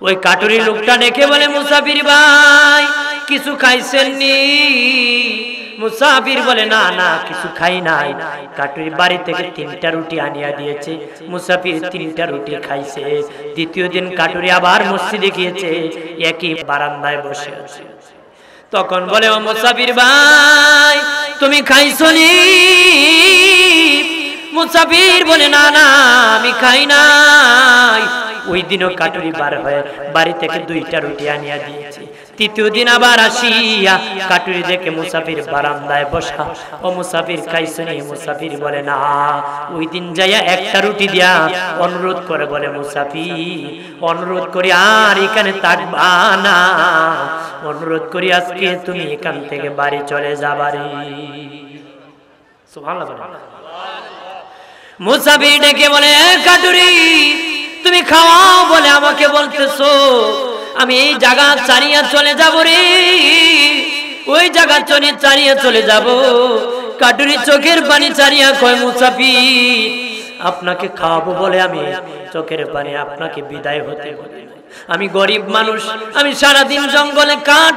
ওই কাটুরি লোকটা ডেকে বলে, মুসাফির ভাই কিছু খাইছেননি? মুসাফির বলে, না না কিছু খাই নাই। কাটুরি বাড়ি থেকে 3টা রুটি আনিয়া দিয়েছে। মুসাফির 3টা রুটি খাইছে। দ্বিতীয় দিন কাটুরি আবার মসজিদে গিয়েছে, একই বারান্দায় বসে আছে। তখন বলে, ও মুসাফির ভাই তুমি খাইছনি? মুসাফির বলে, না না আমি খাই নাই। ওই দিনও কাটুরি বার হয়ে বাড়ি থেকে 2টা রুটি আনিয়া দিয়েছে। তৃতীয় দিন আবার আসিয়া কাটুরি দেখে মুসাফির বারান্দায় বসা। ও মুসাফির খাইছনি? মুসাফির বলে, না। ওই দিন যাইয়া 1টা রুটি দিয়া অনুরোধ করে বলে, মুসাফির অনুরোধ করি আর এখানে থাকবা না, অনুরোধ করি আজকে তুমি এখান থেকে বাড়ি চলে যাবারি। সুবহানাল্লাহ। মুসাফির ডেকে বলে, কাটুরি তুমি খাওয়াও বলে আমাকে বলতেছো, আমি এই জায়গা ছাড়িয়া চলে যাব রে, ওই জায়গা ছাড়িয়া চলে যাব। কাটুরি চোখের পানি ছাড়িয়া কয়, মুসাফির আপনাকে খাওয়াবো বলে আমি চোখের পানি আপনাকে বিদায় হতে বলি। আমি গরিব মানুষ, আমি সারাদিন জঙ্গলে কাঠ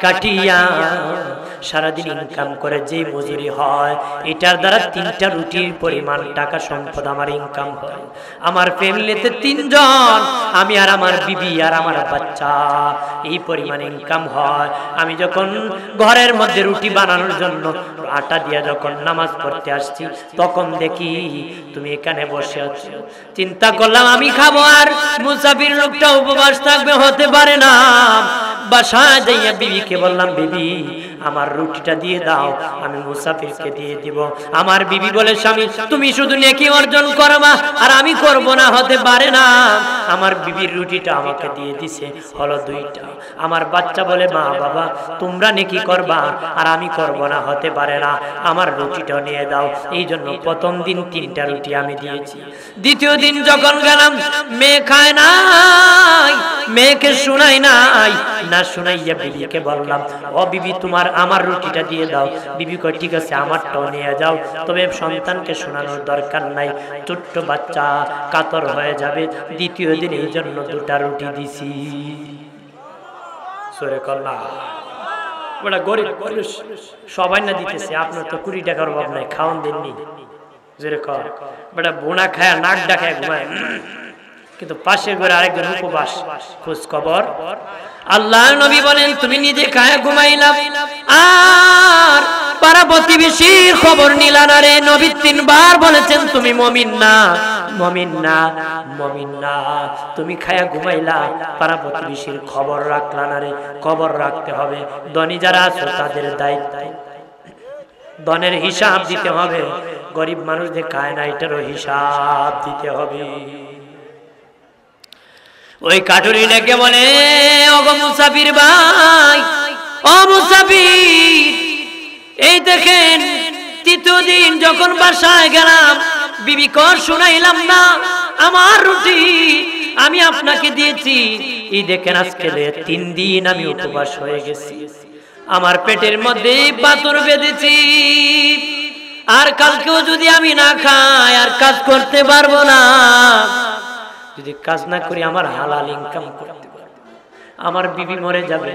কাটিয়া সারাদিন ইনকাম করে যে মজুরি হয়, এটার দ্বারা 3টা রুটির পরিমাণ টাকা সম্পদ আমার ইনকাম হয়। আমার ফ্যামিলিতে 3 জন, আমি আর আমার বিবি আর আমার বাচ্চা, এই পরিমাণ ইনকাম হয়। আমি যখন ঘরের মধ্যে রুটি বানানোর জন্য আটা দিয়া যখন নামাজ পড়তে আসছি, তখন দেখি তুমি এখানে বসে আছো। চিন্তা করলাম আমি খাবো আর মুসাফির লোকটা উপবাস থাকবে, হতে পারে না। বাসায় যাইয়া বিবিকে বললাম, বিবি আমার রুটিটা দিয়ে দাও, আমি মুসাফিরকে দিয়ে দিব। আমার বিবি বলে, স্বামী তুমি শুধু নেকি অর্জন করবা আর আমি করব না, হতে পারে না। আমার বিবির রুটিটা আমাকে দিয়ে দিছে, হলো 2টা। আমার বাচ্চা বলে, মা বাবা তোমরা নেকি করবা আর আমি করব না, হতে পারে না, আমার রুটিটা নিয়ে দাও। এই জন্য প্রথম দিন 3টা রুটি আমি দিয়েছি। দ্বিতীয় দিন যখন গেলাম, মেয়ে খায় নাই, মেয়েকে শুনাই নাই, না শুনাইয়া বিবিকে বললাম, ও বিবি তোমার আমার রুটিটা দিয়ে দাও। বিবি কয়, ঠিক আছে আমারটাও নিয়ে যাও, তবে সন্তানকে শোনানোর দরকার নাই, ছোট্ট বাচ্চা কাতর হয়ে যাবে। দ্বিতীয় দিন এই জন্য 2টা রুটি দিছি। সরে কল্লা বড় গরিব মানুষ, সবাই না দিতেছে, আপনার তো 20 টাকার অভাব নাই, খাওয়ান দেননি। জোরে কর বড় বোনা খায় নাক ডাকায় ঘুমায়, কিন্তু পাশের ঘরে আরেকজন উপবাস খোঁজ খবর। আল্লাহর নবী বলেন, তুমি নিজে খায় ঘুমাইলাম আর পাড়া প্রতিবেশীর খবর নিলা না রে। নবী 3 বার বলেছেন তুমি মুমিন না, মুমিন না, মুমিন না। তুমি খায়া ঘুমাইলা, পাড়া প্রতিবেশীর খবর রাখলা না রে। খবর রাখতে হবে। ধনী যারা আছে তাদের দায়িত্ব, ধনের হিসাব দিতে হবে। গরিব মানুষদের খায় না, এটারও হিসাব দিতে হবে। ওই কাটুরি ডেকে বলে, ওগো মুসাফির ভাই, ও মুসাফির এই দেখেন 3য় দিন যখন বাসায় গেলাম, বিবি কর শুনাইলাম না, আমার রুটি আমি আপনাকে দিয়েছি। এই দেখেন আজকে 3 দিন আমি উপবাস হয়ে গেছি, আমার পেটের মধ্যে পাথর বেঁধেছি, আর কালকেও যদি আমি না খাই আর কাজ করতে পারবো না। যদি কাজ না করি আমার হালাল ইনকাম করতে পারবো, আমার বিবি মরে যাবে,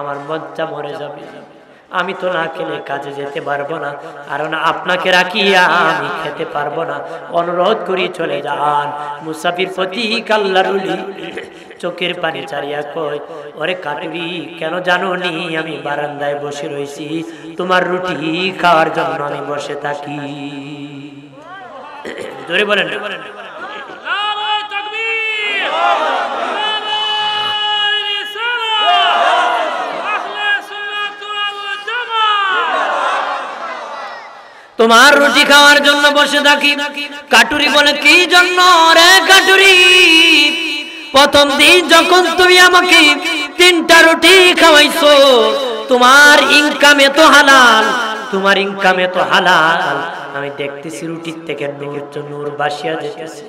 আমার বাচ্চা মরে যাবে, আমি তো না খেলে কাজে যেতে পারবো না, আর না আপনাকে রাখিয়া আমি খেতে পারবো না, অনুরোধ করি চলে যান। মুসাফির প্রতীক আল্লাহর ওলি চোখের পানি ছাড়িয়া কয়, ওরে কাটুরি কেন জানো নি আমি বারান্দায় বসে রয়েছি, তোমার রুটি খাওয়ার জন্য আমি বসে থাকি। জোরে বলেন না। তোমার রুটি খাওয়ার জন্য বসে থাকি। কাটুরি বলে, কি জন্য রে কাটুরি? প্রথম দিন যখন তুমি আমাকে 3টা রুটি খাওয়াইছো, তোমার ইনকামে তো হালাল, তোমার ইনকামে তো হালাল, আমি দেখতেছি রুটির থেকে নূর বাসিয়া যেতেছে,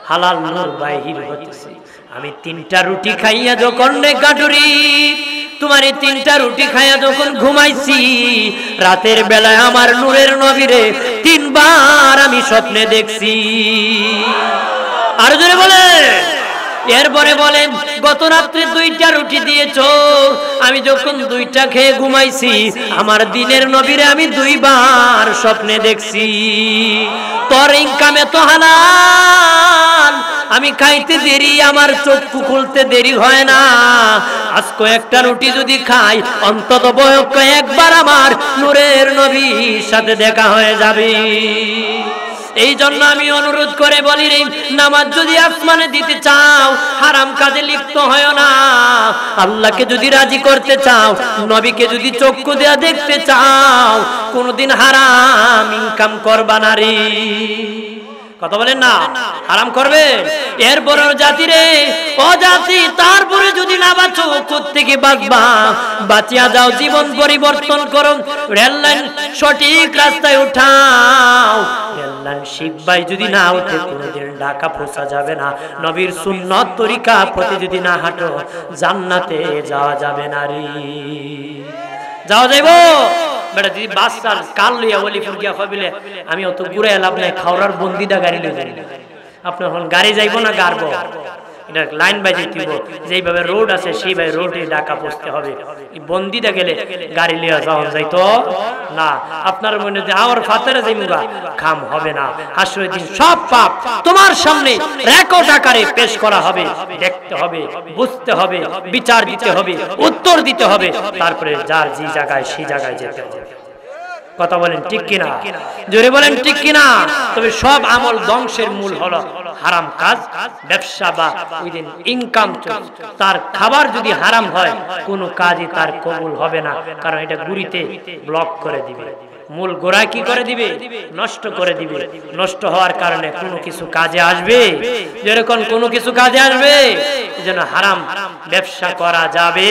হালাল নূর বাহির হতেছে। আমি 3টা রুটি খাইয়া যখন রে কাটুরি, তোমার এই 3টা রুটি খাইয়া যখন ঘুমাইছি, রাতের বেলায় আমার নূরের নবীরে 3 বার আমি স্বপ্নে দেখছি। আর জোরে বলে, এরপরে বলেন গত রাত্রে 2টা রুটি দিয়েছো, আমি যখন 2টা খেয়ে ঘুমাইছি আমার দিনের নবীরে আমি 2বার স্বপ্নে দেখছি। তোর ইনকামে তো হালাল, আমি খাইতে দেরি, আমার চক্ষু খুলতে দেরি হয় না। আজকে একটা রুটি যদি খাই অন্তত বয়কে একবার আমার নূরের নবীর সাথে দেখা হয়ে যাবে। এই জন্য আমি অনুরোধ করে বলি রে, নামাজ যদি আসমানে দিতে চাও হারাম কাজে লিপ্ত হয় না। আল্লাহকে যদি রাজি করতে চাও, নবীকে যদি চক্ষু দেয়া দেখতে চাও, কোনদিন হারাম ইনকাম করবা না রে। কথা বলেন না, হারাম করবে। এরপর জাতি রে, ও জাতি, তারপরে যদি না বাঁচো কোত্থেকে বাঁচবা? বাঁচিয়া যাও, জীবন পরিবর্তন করো, রেললাইন সঠিক রাস্তায় উঠাও। রেললাইন শিখবাই যদি না উঠে কোনোদিন ঢাকা পৌঁছা যাবে না। নবীর সুন্নত তরিকা প্রতি যদি না হাঁটো জান্নাতে যাওয়া যাবে না রে। যাওয়া যাইব বেটা যদি বাচ্চার কাল লইয়া ওলিপুর গিয়া কবিলে আমি অত ঘুরে লাভ নাই, খাওয়ার বন্দিদা গাড়ি লই যাই। আপনার এখন গাড়ি যাইব না গাড়বো, এটা লাইন বাজে দিব, যেইভাবে রোড আছে সেইভাবে রোডে ঢাকা পৌঁছতে হবে। বন্দিদা গেলে গাড়ি লিয়া যাওয়া যাইতো না। আপনার মনে যে আমার ফাতেরে যাইমুগা খাম হবে না। হাসরের দিন সব পাপ তোমার সামনে রেকর্ড আকারে পেশ করা হবে, দেখতে হবে, বুঝতে হবে, বিচার দিতে হবে, উত্তর দিতে হবে, তারপরে যার যে জায়গায় সেই জায়গায় যেতে হবে। কথা বলেন ঠিক কিনা? জোরে বলেন ঠিক কিনা? তবে সব আমল ধ্বংসের মূল হলো হারাম কাজ, ব্যবসা বা ওই দিন ইনকাম। তার খাবার যদি হারাম হয় কোনো কাজই তার কবুল হবে না, কারণ এটা গুড়িতে ব্লক করে দিবে, মূল গোড়া কি করে দিবে? নষ্ট করে দিবে। নষ্ট হওয়ার কারণে কোনো কিছু কাজে আসবে, যেরকম কোনো কিছু কাজে আসবে। এজন্য হারাম ব্যবসা করা যাবে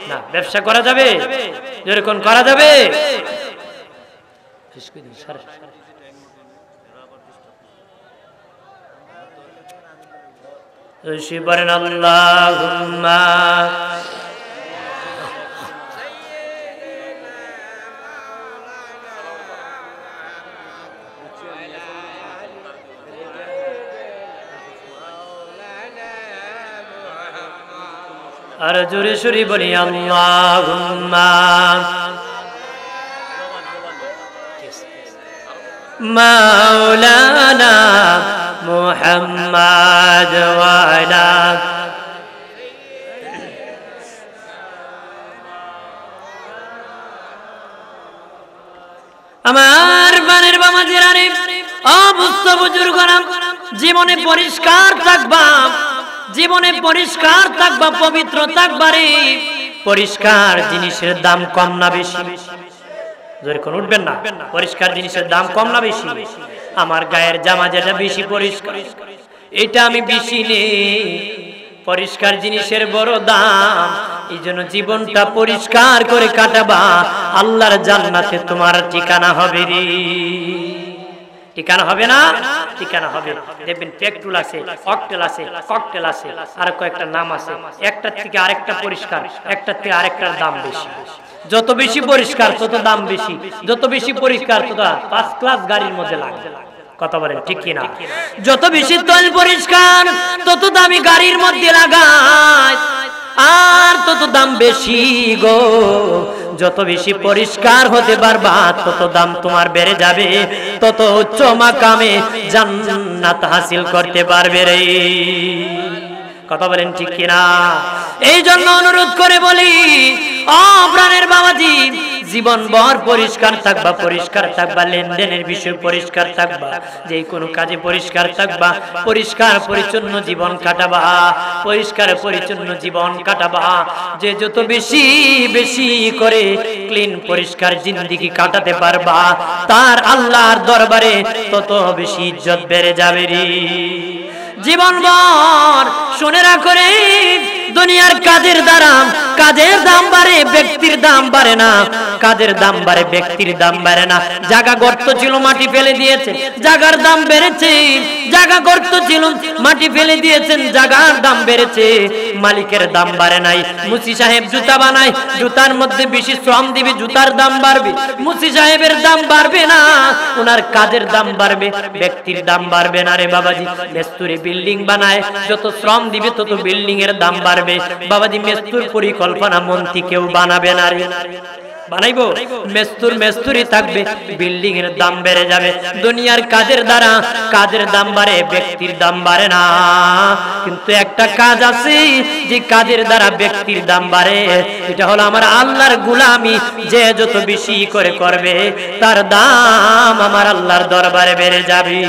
না। ব্যবসা করা যাবে, যেরকম করা যাবে। শিবরেন আল্লাহুম্মা আর জোরে সুরি বলি আল্লাহুম্মা মাওলানা মুহাম্মদ ওয়া আলা আমার বানের বামাজিরা রে, অবুঝ বুজুর্গরা, জীবনে পরিষ্কার থাকবা, জীবনে পরিষ্কার থাকবা, পবিত্র থাকবা রে। পরিষ্কার জিনিসের দাম কম না বেশি? যখন উঠবেন না, পরিষ্কার জিনিসের দাম কম না বেশি? আমার গায়ের জামা যেটা বেশি পরিষ্কার, এটা আমি বেশি নেই। পরিষ্কার জিনিসের বড় দাম। এই জন্য জীবনটা পরিষ্কার করে কাটাবা, আল্লাহর জান্নাতে তোমার ঠিকানা হবে রে। ঠিকানা হবে না? ঠিকানা হবে। দেখবেন পেট্রোল আছে, ককটেল আছে, ককটেল আছে, আর কয়েকটা নাম আছে, একটার থেকে আরেকটা পরিষ্কার, একটার থেকে আরেকটার দাম বেশি। যত বেশি পরিষ্কার তত দাম বেশি, যত বেশি পরিষ্কার তত ফার্স্ট ক্লাস গাড়ির মধ্যে লাগে। কথা বলেন ঠিক কিনা? যত বেশি তল পরিষ্কার তত দামি গাড়ির মধ্যে লাগায়, আর তত দাম বেশি গো। যত বেশি পরিষ্কার হতে পারবা তত দাম তোমার বেড়ে যাবে, তত উচ্চ মাকামে জান্নাত হাসিল করতে পারবে রে। কথা বলেন ঠিক কিনা? এই জন্য অনুরোধ করে বলি, ও প্রাণের বাবাজি, জীবন ভর পরিষ্কার থাকবা, পরিষ্কার থাকবা, লেনদেনের বিষয়ে পরিষ্কার থাকবা, যে কোনো কাজে পরিষ্কার থাকবা, পরিষ্কার পরিচ্ছন্ন জীবন কাটাবা, পরিষ্কার পরিচ্ছন্ন জীবন কাটাবা। যে যত বেশি বেশি করে ক্লিন পরিষ্কার জিন্দেগি কাটাতে পারবা, তার আল্লাহর দরবারে তত বেশি ইজ্জত বেড়ে যাবে রে। জীবন ভর শুনে রাখো রে, দুনিয়ার কাজের দ্বারা কাজের দাম বাড়ে, ব্যক্তির দাম বাড়ে না। কাজের দাম বাড়ে, ব্যক্তির দাম বাড়ে না। জায়গা গর্ত ছিল, মাটি ফেলে দিয়েছে, জায়গার দাম বেড়েছে। জায়গা গর্ত ছিল, মাটি ফেলে দিয়েছেন, জায়গার দাম বেড়েছে। মালিকের দাম বাড়ে নাই। মুসি সাহেব জুতা বানায়, জুতার মধ্যে বেশি শ্রম দিবে, জুতার দাম বাড়বে। মুসি সাহেবের দাম বাড়বে না, ওনার কাজের দাম বাড়বে, ব্যক্তির দাম বাড়বে না রে বাবাজি। মেস্তুরি বিল্ডিং বানায়, যত শ্রম দিবে তত বিল্ডিং এর দাম বাড়বে বাবাজি। মেস্তুর পরিকল্পনা মন্ত্রী কেউ বানাবে না রে, বানাইবো? মেস্তুরি থাকবে, বিল্ডিং এর দাম বেড়ে যাবে। দুনিয়ার কাজের দ্বারা কাজের দাম বাড়ে, ব্যক্তির দাম বাড়ে না। কিন্তু একটা কাজ আছে যে কাজের দ্বারা ব্যক্তির দাম বাড়ে, এটা হলো আমার আল্লাহর গোলামি। যে যত বেশি করে করবে তার দাম আমার আল্লাহর দরবারে বেড়ে যাবে।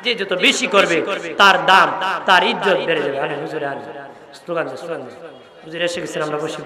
যে যত বেশি করবে তার দাম, তার ইজ্জত বেড়ে যাবে। হুজুর এসে গেছেন, আমরা বসে